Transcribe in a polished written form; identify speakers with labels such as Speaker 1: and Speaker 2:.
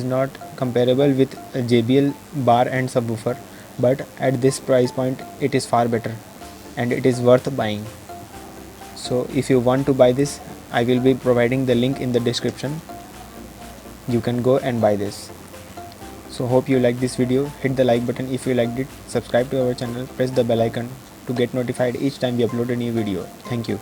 Speaker 1: is not comparable with a JBL bar and subwoofer, but at this price point it is far better and it is worth buying. So if you want to buy this, I will be providing the link in the description. You can go and buy this. So hope you like this video. Hit the like button if you liked it. Subscribe to our channel. Press the bell icon to get notified each time we upload a new video. Thank you.